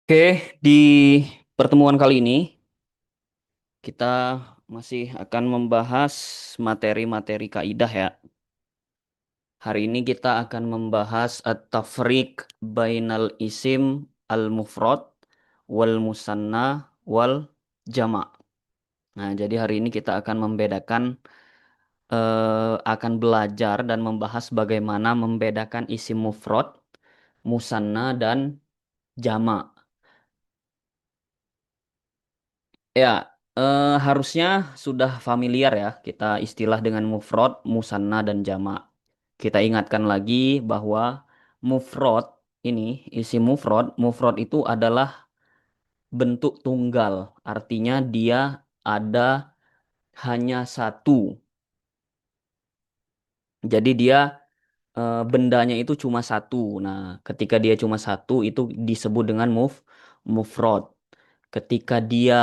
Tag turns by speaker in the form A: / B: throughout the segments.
A: Oke, di pertemuan kali ini kita masih akan membahas materi-materi kaidah ya. Hari ini kita akan membahas at-tafriq bainal isim al-mufrad wal musanna wal jama'. Nah, jadi hari ini kita akan akan belajar dan membahas bagaimana membedakan isim mufrad, musanna dan jama'. Ya, harusnya sudah familiar ya kita istilah dengan mufrad, musanna dan jamak. Kita ingatkan lagi bahwa mufrad ini, isi mufrad itu adalah bentuk tunggal. Artinya dia ada hanya satu. Jadi dia bendanya itu cuma satu. Nah, ketika dia cuma satu itu disebut dengan mufrad. Ketika dia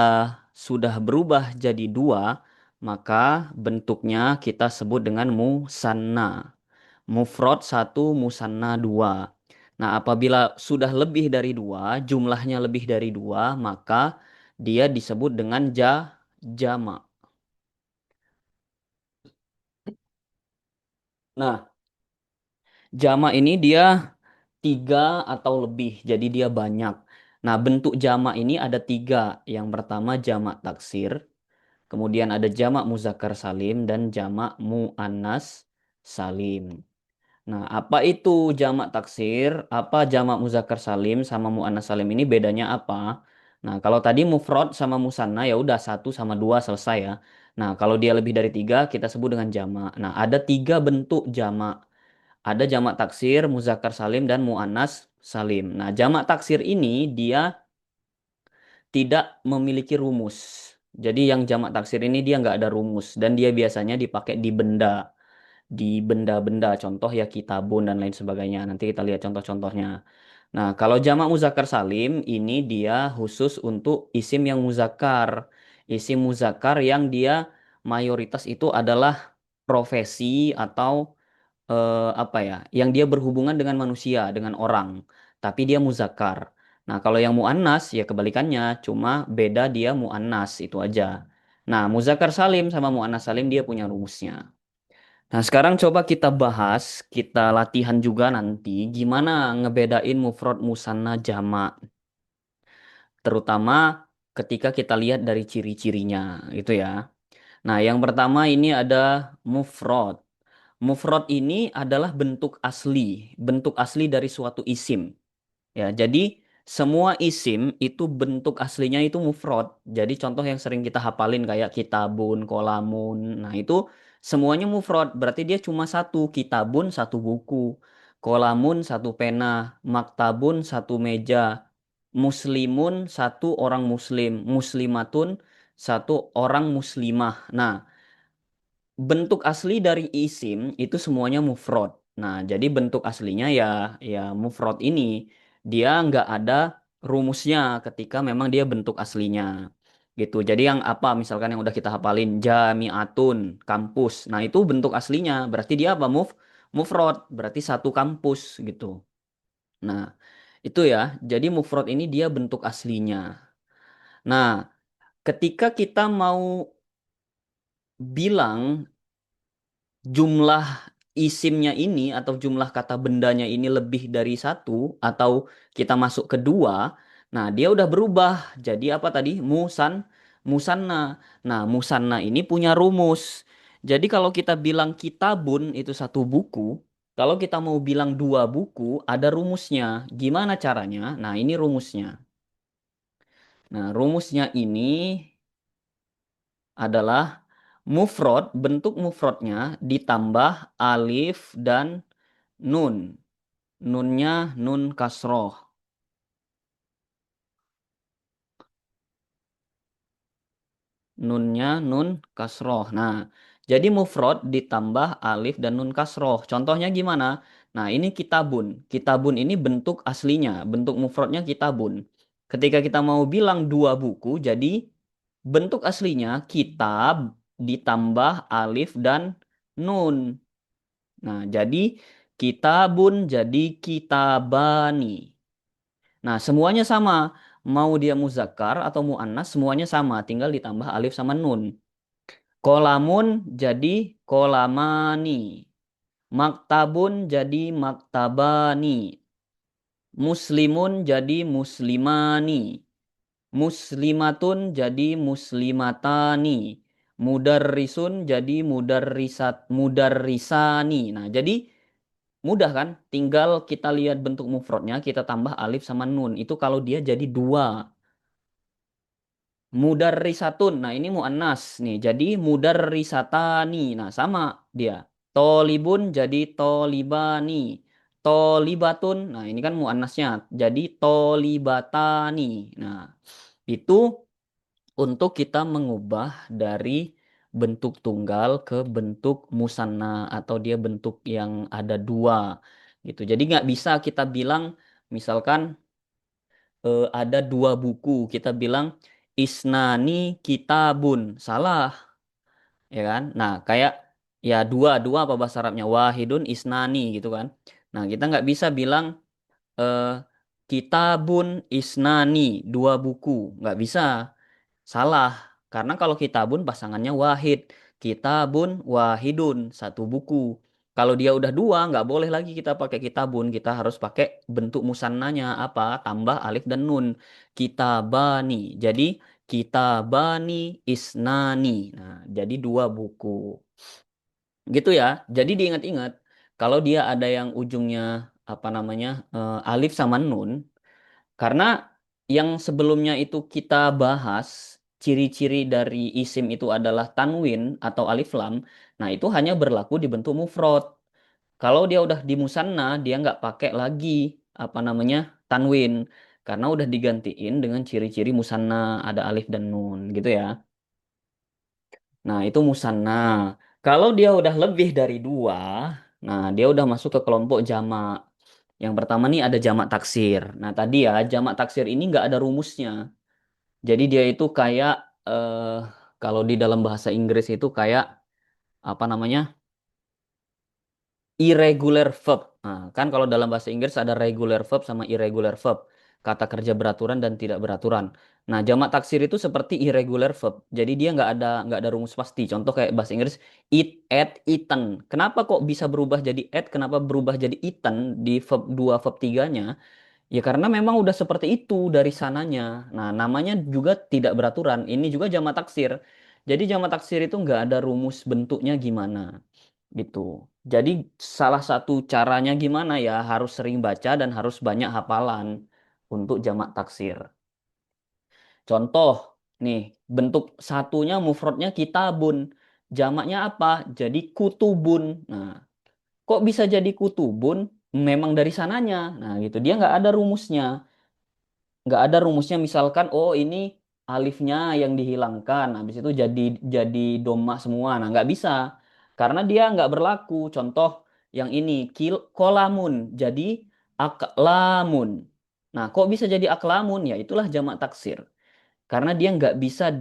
A: sudah berubah jadi dua, maka bentuknya kita sebut dengan musanna. Mufrad satu, musanna dua. Nah, apabila sudah lebih dari dua, jumlahnya lebih dari dua, maka dia disebut dengan jama. Nah, jama ini dia tiga atau lebih, jadi dia banyak. Nah, bentuk jama ini ada tiga. Yang pertama jamak taksir. Kemudian ada jamak muzakkar salim dan jamak muannas salim. Nah, apa itu jamak taksir? Apa jamak muzakkar salim sama muannas salim ini bedanya apa? Nah, kalau tadi mufrad sama musanna ya udah satu sama dua selesai ya. Nah, kalau dia lebih dari tiga kita sebut dengan jamak. Nah, ada tiga bentuk jamak. Ada jamak taksir, muzakkar salim dan muannas salim. Nah, jamak taksir ini dia tidak memiliki rumus. Jadi yang jamak taksir ini dia nggak ada rumus dan dia biasanya dipakai di benda-benda, contoh ya kitabun dan lain sebagainya. Nanti kita lihat contoh-contohnya. Nah, kalau jamak muzakkar salim ini dia khusus untuk isim yang muzakkar. Isim muzakkar yang dia mayoritas itu adalah profesi atau apa ya, yang dia berhubungan dengan manusia, dengan orang, tapi dia muzakkar. Nah, kalau yang muannas ya kebalikannya, cuma beda dia muannas itu aja. Nah, muzakkar salim sama muannas salim dia punya rumusnya. Nah, sekarang coba kita bahas, kita latihan juga nanti gimana ngebedain mufrad, musanna, jamak, terutama ketika kita lihat dari ciri-cirinya gitu ya. Nah, yang pertama ini ada mufrad. Mufrad ini adalah bentuk asli dari suatu isim. Ya, jadi semua isim itu bentuk aslinya itu mufrad. Jadi contoh yang sering kita hafalin kayak kitabun, kolamun. Nah, itu semuanya mufrad. Berarti dia cuma satu. Kitabun satu buku. Kolamun satu pena. Maktabun satu meja. Muslimun satu orang muslim. Muslimatun satu orang muslimah. Nah, bentuk asli dari isim itu semuanya mufrad. Nah, jadi bentuk aslinya ya mufrad ini dia nggak ada rumusnya ketika memang dia bentuk aslinya. Gitu. Jadi yang apa misalkan yang udah kita hafalin jami'atun, kampus. Nah, itu bentuk aslinya. Berarti dia apa? Mufrad, berarti satu kampus gitu. Nah, itu ya. Jadi mufrad ini dia bentuk aslinya. Nah, ketika kita mau bilang jumlah isimnya ini atau jumlah kata bendanya ini lebih dari satu atau kita masuk ke dua, nah dia udah berubah jadi apa tadi? Musanna. Nah, musanna ini punya rumus. Jadi kalau kita bilang kitabun itu satu buku, kalau kita mau bilang dua buku ada rumusnya. Gimana caranya? Nah, ini rumusnya. Nah, rumusnya ini adalah mufrad, bentuk mufradnya ditambah alif dan nun. Nunnya nun kasroh. Nunnya nun kasroh. Nah, jadi mufrad ditambah alif dan nun kasroh. Contohnya gimana? Nah, ini kitabun. Kitabun ini bentuk aslinya. Bentuk mufradnya kitabun. Ketika kita mau bilang dua buku, jadi bentuk aslinya kitab ditambah alif dan nun. Nah, jadi kitabun jadi kitabani. Nah, semuanya sama. Mau dia muzakkar atau muannas semuanya sama, tinggal ditambah alif sama nun. Kolamun jadi kolamani. Maktabun jadi maktabani. Muslimun jadi muslimani. Muslimatun jadi muslimatani. Mudarrisun jadi mudarrisani. Nah, jadi mudah kan? Tinggal kita lihat bentuk mufradnya, kita tambah alif sama nun. Itu kalau dia jadi dua. Mudarrisatun. Nah, ini muannas nih. Jadi mudarrisatani. Nah, sama dia. Tolibun jadi tolibani. Tolibatun. Nah, ini kan muannasnya. Jadi tolibatani. Nah, itu untuk kita mengubah dari bentuk tunggal ke bentuk musanna atau dia bentuk yang ada dua gitu. Jadi nggak bisa kita bilang misalkan ada dua buku, kita bilang isnani kitabun, salah ya kan? Nah kayak ya dua dua apa bahasa Arabnya wahidun isnani gitu kan? Nah kita nggak bisa bilang eh, kitabun isnani dua buku, nggak bisa. Salah, karena kalau kitabun pasangannya wahid. Kitabun wahidun, satu buku. Kalau dia udah dua, nggak boleh lagi kita pakai kitabun. Kita harus pakai bentuk musannanya apa? Tambah alif dan nun. Kitabani. Jadi kitabani isnani. Nah, jadi dua buku. Gitu ya. Jadi diingat-ingat. Kalau dia ada yang ujungnya apa namanya alif sama nun, karena yang sebelumnya itu kita bahas, ciri-ciri dari isim itu adalah tanwin atau alif lam. Nah, itu hanya berlaku di bentuk mufrad. Kalau dia udah di musanna, dia nggak pakai lagi apa namanya tanwin. Karena udah digantiin dengan ciri-ciri musanna, ada alif dan nun gitu ya. Nah, itu musanna. Kalau dia udah lebih dari dua, nah dia udah masuk ke kelompok jamak. Yang pertama nih ada jamak taksir. Nah, tadi ya, jamak taksir ini nggak ada rumusnya. Jadi dia itu kayak eh, kalau di dalam bahasa Inggris itu kayak apa namanya irregular verb. Nah, kan kalau dalam bahasa Inggris ada regular verb sama irregular verb. Kata kerja beraturan dan tidak beraturan. Nah, jamak taksir itu seperti irregular verb. Jadi dia nggak ada rumus pasti. Contoh kayak bahasa Inggris eat, ate, eaten. Kenapa kok bisa berubah jadi ate? Kenapa berubah jadi eaten di verb 2 verb 3-nya? Ya karena memang udah seperti itu dari sananya. Nah, namanya juga tidak beraturan. Ini juga jamak taksir. Jadi jamak taksir itu nggak ada rumus bentuknya gimana gitu. Jadi salah satu caranya gimana ya harus sering baca dan harus banyak hafalan untuk jamak taksir. Contoh nih bentuk satunya mufradnya kitabun. Jamaknya apa? Jadi kutubun. Nah, kok bisa jadi kutubun? Memang dari sananya. Nah, gitu. Dia nggak ada rumusnya. Nggak ada rumusnya misalkan oh ini alifnya yang dihilangkan habis itu jadi doma semua nah nggak bisa karena dia nggak berlaku contoh yang ini kolamun jadi aklamun nah kok bisa jadi aklamun ya itulah jamak taksir karena dia nggak bisa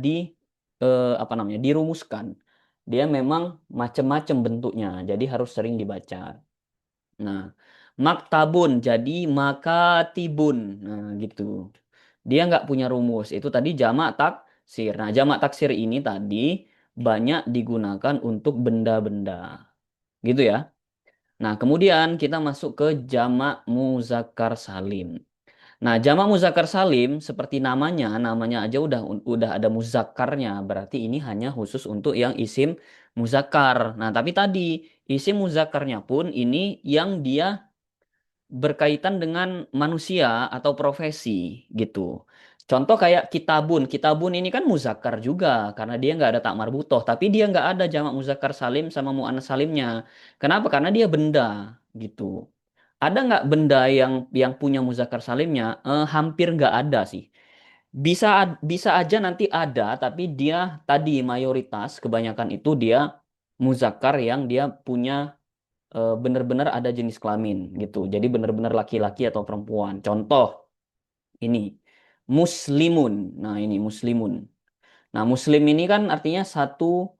A: apa namanya dirumuskan dia memang macam-macam bentuknya jadi harus sering dibaca. Nah, maktabun jadi makatibun. Nah, gitu. Dia nggak punya rumus. Itu tadi jamak taksir. Nah, jamak taksir ini tadi banyak digunakan untuk benda-benda. Gitu ya. Nah, kemudian kita masuk ke jamak muzakkar salim. Nah, jamak muzakkar salim seperti namanya aja udah ada muzakkarnya. Berarti ini hanya khusus untuk yang isim muzakkar. Nah, tapi tadi isim muzakkarnya pun ini yang dia berkaitan dengan manusia atau profesi gitu. Contoh kayak kitabun. Kitabun ini kan muzakkar juga karena dia nggak ada tak marbutoh. Tapi dia nggak ada jamak muzakkar salim sama muannas salimnya. Kenapa? Karena dia benda gitu. Ada nggak benda yang punya muzakkar salimnya? Hampir nggak ada sih. Bisa aja nanti ada, tapi dia tadi mayoritas kebanyakan itu dia muzakkar yang dia punya benar-benar ada jenis kelamin gitu. Jadi benar-benar laki-laki atau perempuan. Contoh ini muslimun. Nah, ini muslimun. Nah, muslim ini kan artinya satu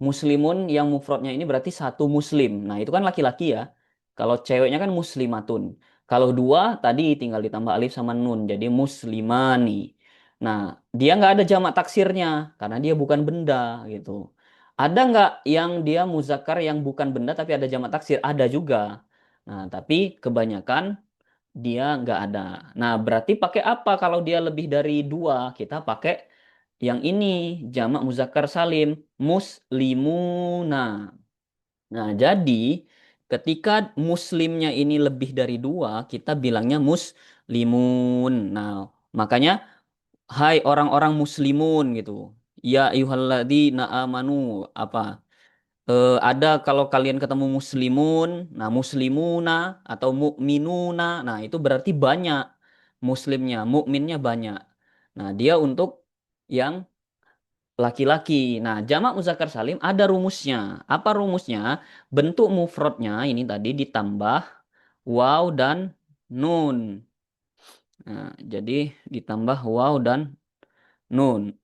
A: muslimun yang mufradnya ini berarti satu muslim. Nah, itu kan laki-laki ya. Kalau ceweknya kan muslimatun. Kalau dua tadi tinggal ditambah alif sama nun, jadi muslimani. Nah, dia nggak ada jamak taksirnya karena dia bukan benda gitu. Ada nggak yang dia muzakkar yang bukan benda tapi ada jamak taksir? Ada juga. Nah, tapi kebanyakan dia nggak ada. Nah, berarti pakai apa kalau dia lebih dari dua? Kita pakai yang ini, jamak muzakkar salim, muslimuna. Nah, jadi ketika muslimnya ini lebih dari dua, kita bilangnya muslimun. Nah, makanya hai orang-orang muslimun gitu. Ya ayyuhalladzina amanu apa? Ada kalau kalian ketemu muslimun, nah muslimuna atau mukminuna, nah itu berarti banyak muslimnya, mukminnya banyak. Nah, dia untuk yang laki-laki. Nah, jamak muzakkar salim ada rumusnya. Apa rumusnya? Bentuk mufradnya ini tadi ditambah waw dan nun. Nah, jadi ditambah waw dan nun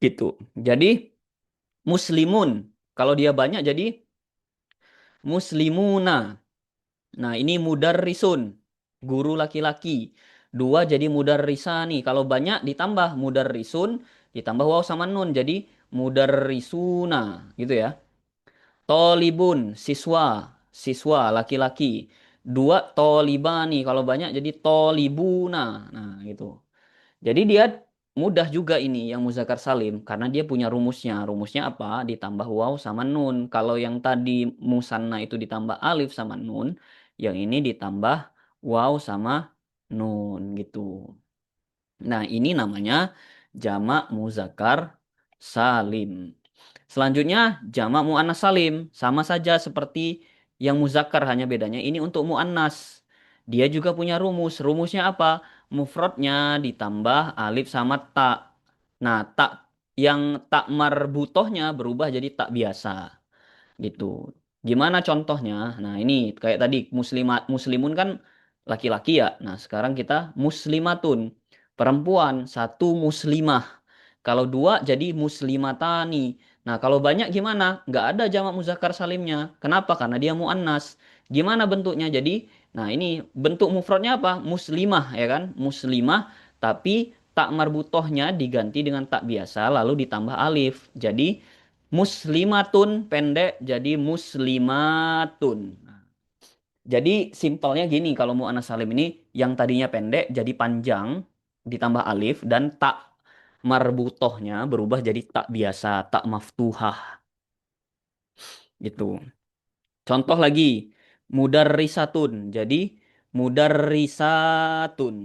A: gitu. Jadi muslimun kalau dia banyak jadi muslimuna. Nah, ini mudarrisun, guru laki-laki. Dua jadi mudarrisani. Kalau banyak ditambah mudarrisun, ditambah waw sama nun. Jadi mudarrisuna, gitu ya. Tolibun, siswa, siswa laki-laki. Dua tolibani, kalau banyak jadi tolibuna. Nah, gitu. Jadi dia mudah juga ini yang muzakkar salim karena dia punya rumusnya. Rumusnya apa? Ditambah waw sama nun. Kalau yang tadi musanna itu ditambah alif sama nun, yang ini ditambah waw sama nun gitu. Nah, ini namanya jamak muzakkar salim. Selanjutnya jamak muannas salim, sama saja seperti yang muzakkar hanya bedanya ini untuk muannas. Dia juga punya rumus. Rumusnya apa? Mufradnya ditambah alif sama tak. Nah, tak yang tak marbutohnya berubah jadi tak biasa gitu. Gimana contohnya? Nah, ini kayak tadi muslimat muslimun kan laki-laki ya. Nah, sekarang kita muslimatun, perempuan, satu muslimah. Kalau dua jadi muslimatani. Nah, kalau banyak gimana? Nggak ada jamak muzakkar salimnya. Kenapa? Karena dia muannas. Gimana bentuknya? Jadi, nah ini bentuk mufradnya apa? Muslimah ya kan? Muslimah tapi tak marbutohnya diganti dengan tak biasa lalu ditambah alif. Jadi muslimatun pendek jadi muslimatun. Jadi simpelnya gini kalau muannas salim ini yang tadinya pendek jadi panjang ditambah alif dan tak marbutohnya berubah jadi tak biasa, tak maftuhah gitu. Contoh lagi mudarrisatun jadi mudarrisatun.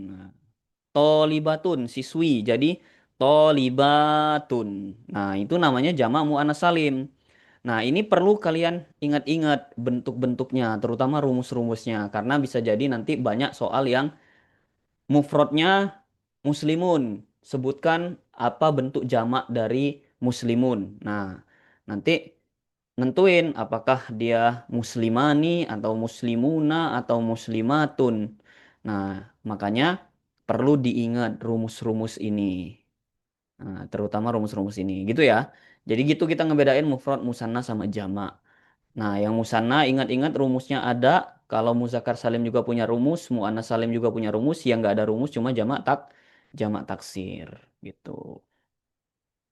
A: Tolibatun siswi jadi tolibatun. Nah, itu namanya jamak muannas salim. Nah, ini perlu kalian ingat-ingat bentuk-bentuknya, terutama rumus-rumusnya, karena bisa jadi nanti banyak soal yang mufradnya muslimun. Sebutkan apa bentuk jamak dari muslimun. Nah, nanti nentuin apakah dia muslimani atau muslimuna atau muslimatun. Nah, makanya perlu diingat rumus-rumus ini. Nah, terutama rumus-rumus ini, gitu ya. Jadi gitu kita ngebedain mufrad, musanna sama jamak. Nah, yang musanna ingat-ingat rumusnya ada. Kalau muzakkar salim juga punya rumus, muannas salim juga punya rumus. Yang nggak ada rumus cuma jamak taksir gitu.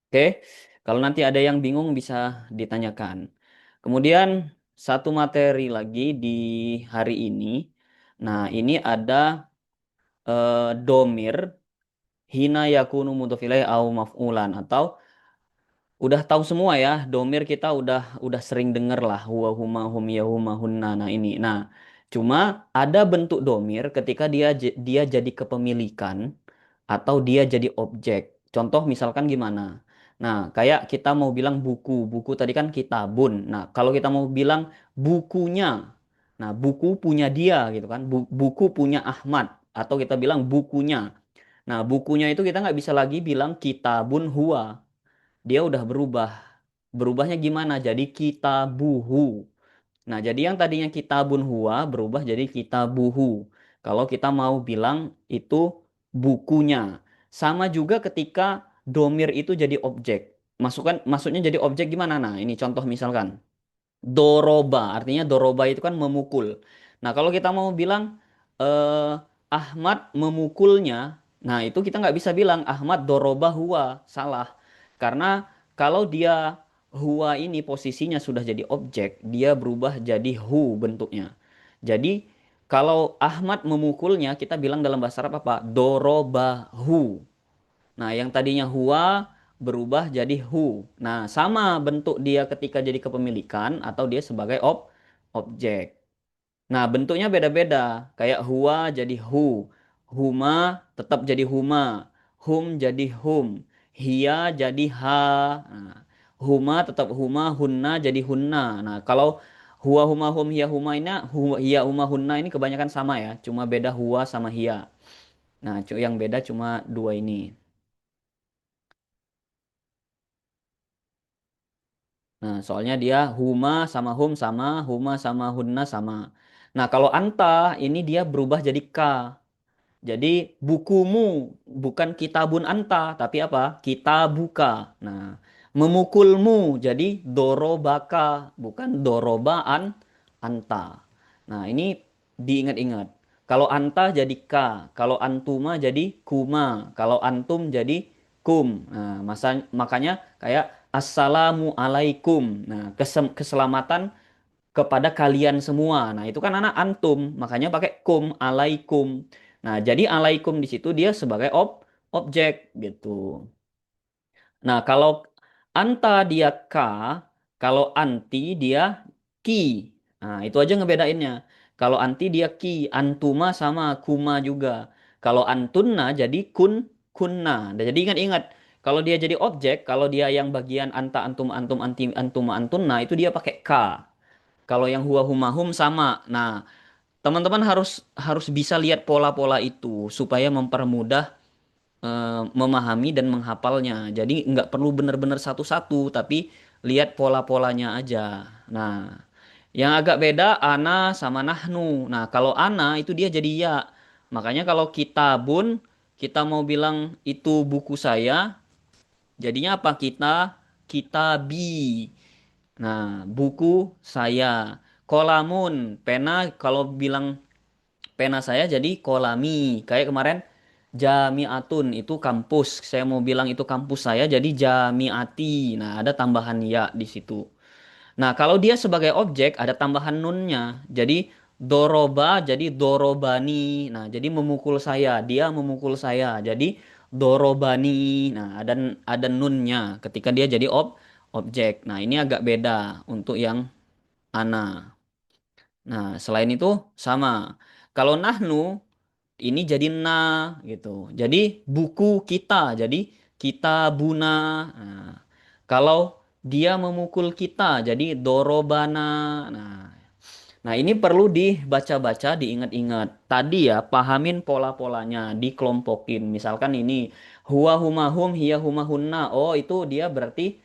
A: Oke, kalau nanti ada yang bingung bisa ditanyakan. Kemudian satu materi lagi di hari ini. Nah, ini ada domir hina yakunu mudhof ilaih au maf'ulan atau udah tahu semua ya, domir kita udah sering denger lah, huwa huma hum ya huma hunna. Nah ini, nah cuma ada bentuk domir ketika dia jadi kepemilikan atau dia jadi objek. Contoh misalkan gimana? Nah kayak kita mau bilang buku, buku tadi kan kitabun. Nah kalau kita mau bilang bukunya, nah buku punya dia gitu kan, buku punya Ahmad atau kita bilang bukunya. Nah bukunya itu kita nggak bisa lagi bilang kitabun huwa, dia udah berubah. Berubahnya gimana? Jadi kitabuhu. Nah, jadi yang tadinya kitabun huwa berubah jadi kitabuhu. Kalau kita mau bilang itu bukunya. Sama juga ketika domir itu jadi objek. Maksudnya jadi objek gimana? Nah, ini contoh misalkan. Doroba, artinya doroba itu kan memukul. Nah, kalau kita mau bilang eh, Ahmad memukulnya, nah itu kita nggak bisa bilang Ahmad doroba huwa, salah. Karena kalau dia huwa ini posisinya sudah jadi objek, dia berubah jadi hu bentuknya. Jadi kalau Ahmad memukulnya, kita bilang dalam bahasa Arab apa? Dorobahu. Nah, yang tadinya huwa berubah jadi hu. Nah, sama bentuk dia ketika jadi kepemilikan atau dia sebagai objek. Nah, bentuknya beda-beda. Kayak huwa jadi hu. Huma tetap jadi huma. Hum jadi hum. Hia jadi ha. Nah, huma tetap huma. Hunna jadi hunna. Nah, kalau huwa huma hum hia huma ini, huwa, hia huma hunna ini kebanyakan sama ya. Cuma beda huwa sama hia. Nah, yang beda cuma dua ini. Nah, soalnya dia huma sama hum sama, huma sama hunna sama. Nah, kalau anta ini dia berubah jadi ka. Jadi bukumu bukan kitabun anta, tapi apa? Kitabuka. Nah, memukulmu jadi dorobaka, bukan dorobaan anta. Nah, ini diingat-ingat. Kalau anta jadi ka, kalau antuma jadi kuma, kalau antum jadi kum. Nah, makanya kayak assalamu alaikum. Nah, keselamatan kepada kalian semua. Nah, itu kan anak antum, makanya pakai kum alaikum. Nah, jadi alaikum di situ dia sebagai objek gitu. Nah, kalau anta dia ka, kalau anti dia ki. Nah, itu aja ngebedainnya. Kalau anti dia ki, antuma sama kuma juga. Kalau antunna jadi kunna. Dan jadi ingat-ingat, kalau dia jadi objek, kalau dia yang bagian anta antum antum anti antuma antunna itu dia pakai ka. Kalau yang huwa huma hum sama. Nah, teman-teman harus harus bisa lihat pola-pola itu supaya mempermudah memahami dan menghafalnya. Jadi nggak perlu benar-benar satu-satu, tapi lihat pola-polanya aja. Nah, yang agak beda ana sama nahnu. Nah, kalau ana itu dia jadi ya. Makanya kalau kitabun kita mau bilang itu buku saya, jadinya apa? Kitabi. Nah, buku saya. Kolamun, pena kalau bilang pena saya jadi kolami. Kayak kemarin jamiatun itu kampus. Saya mau bilang itu kampus saya jadi jamiati. Nah, ada tambahan ya di situ. Nah, kalau dia sebagai objek ada tambahan nunnya. Jadi doroba jadi dorobani. Nah, jadi memukul saya. Dia memukul saya. Jadi dorobani. Nah, ada nunnya ketika dia jadi objek. Nah, ini agak beda untuk yang ana. Nah, selain itu sama. Kalau nahnu ini jadi na gitu. Jadi buku kita, jadi kita buna. Nah, kalau dia memukul kita, jadi dorobana. Nah, nah ini perlu dibaca-baca, diingat-ingat. Tadi ya, pahamin pola-polanya, dikelompokin. Misalkan ini huwa huma hum hiya huma hunna. Oh, itu dia berarti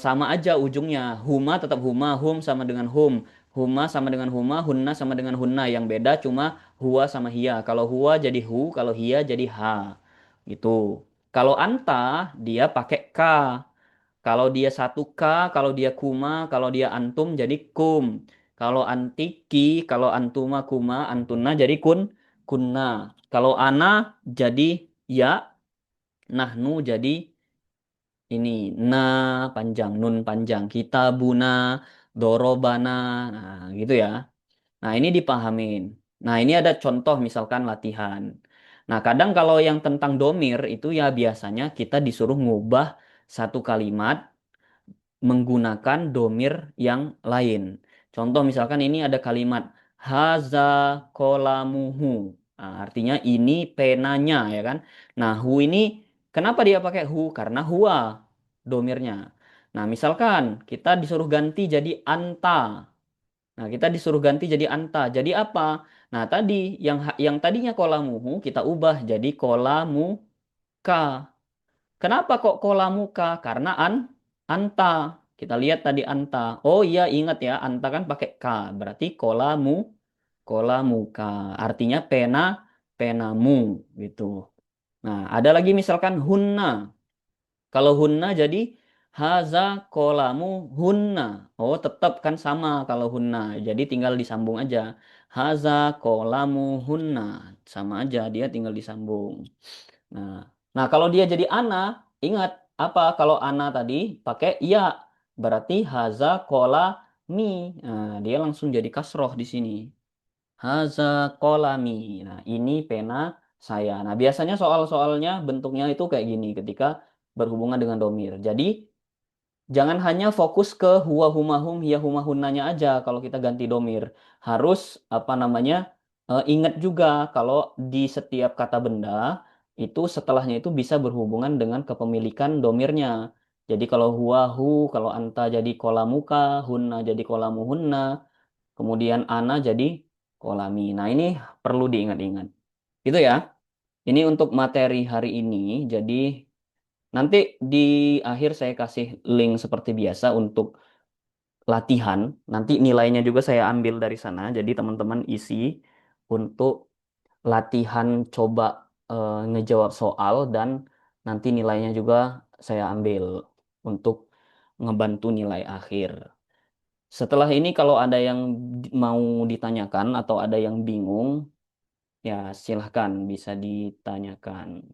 A: sama aja ujungnya. Huma tetap huma, hum sama dengan hum. Huma sama dengan huma, hunna sama dengan hunna. Yang beda cuma huwa sama hiya. Kalau huwa jadi hu, kalau hiya jadi ha. Gitu. Kalau anta, dia pakai ka. Kalau dia satu k, kalau dia kuma, kalau dia antum jadi kum. Kalau antiki, kalau antuma kuma, antuna jadi kunna. Kalau ana jadi ya, nahnu jadi ini na panjang, nun panjang. Kita buna, dorobana, nah gitu ya. Nah ini dipahamin. Nah ini ada contoh misalkan latihan. Nah kadang kalau yang tentang domir itu ya biasanya kita disuruh ngubah satu kalimat menggunakan domir yang lain. Contoh misalkan ini ada kalimat haza kolamuhu. Nah, artinya ini penanya ya kan. Nah, hu ini kenapa dia pakai hu? Karena huwa domirnya. Nah, misalkan kita disuruh ganti jadi anta. Nah, kita disuruh ganti jadi anta. Jadi apa? Nah, tadi yang tadinya kolamuhu kita ubah jadi kolamuka. Kenapa kok kola muka? Karena anta. Kita lihat tadi anta. Oh iya ingat ya, anta kan pakai k. Berarti kola muka. Artinya penamu gitu. Nah, ada lagi misalkan hunna. Kalau hunna jadi haza kolamu hunna. Oh, tetap kan sama kalau hunna. Jadi tinggal disambung aja. Haza kolamu hunna. Sama aja, dia tinggal disambung. Nah, nah kalau dia jadi ana, ingat apa? Kalau ana tadi pakai ya, berarti haza kola mi. Nah, dia langsung jadi kasroh di sini. Haza kolami. Nah, ini pena saya. Nah, biasanya soal-soalnya bentuknya itu kayak gini ketika berhubungan dengan domir. Jadi, jangan hanya fokus ke huwa humahum hiya humahunanya aja kalau kita ganti domir. Harus apa namanya? Ingat juga kalau di setiap kata benda itu setelahnya itu bisa berhubungan dengan kepemilikan domirnya. Jadi kalau huwa hu, kalau anta jadi kolamuka, hunna jadi kolamuhunna, kemudian ana jadi kolami. Nah, ini perlu diingat-ingat. Gitu ya. Ini untuk materi hari ini. Jadi nanti di akhir saya kasih link seperti biasa untuk latihan. Nanti nilainya juga saya ambil dari sana. Jadi teman-teman isi untuk latihan coba ngejawab soal dan nanti nilainya juga saya ambil untuk ngebantu nilai akhir. Setelah ini kalau ada yang mau ditanyakan atau ada yang bingung, ya silahkan bisa ditanyakan.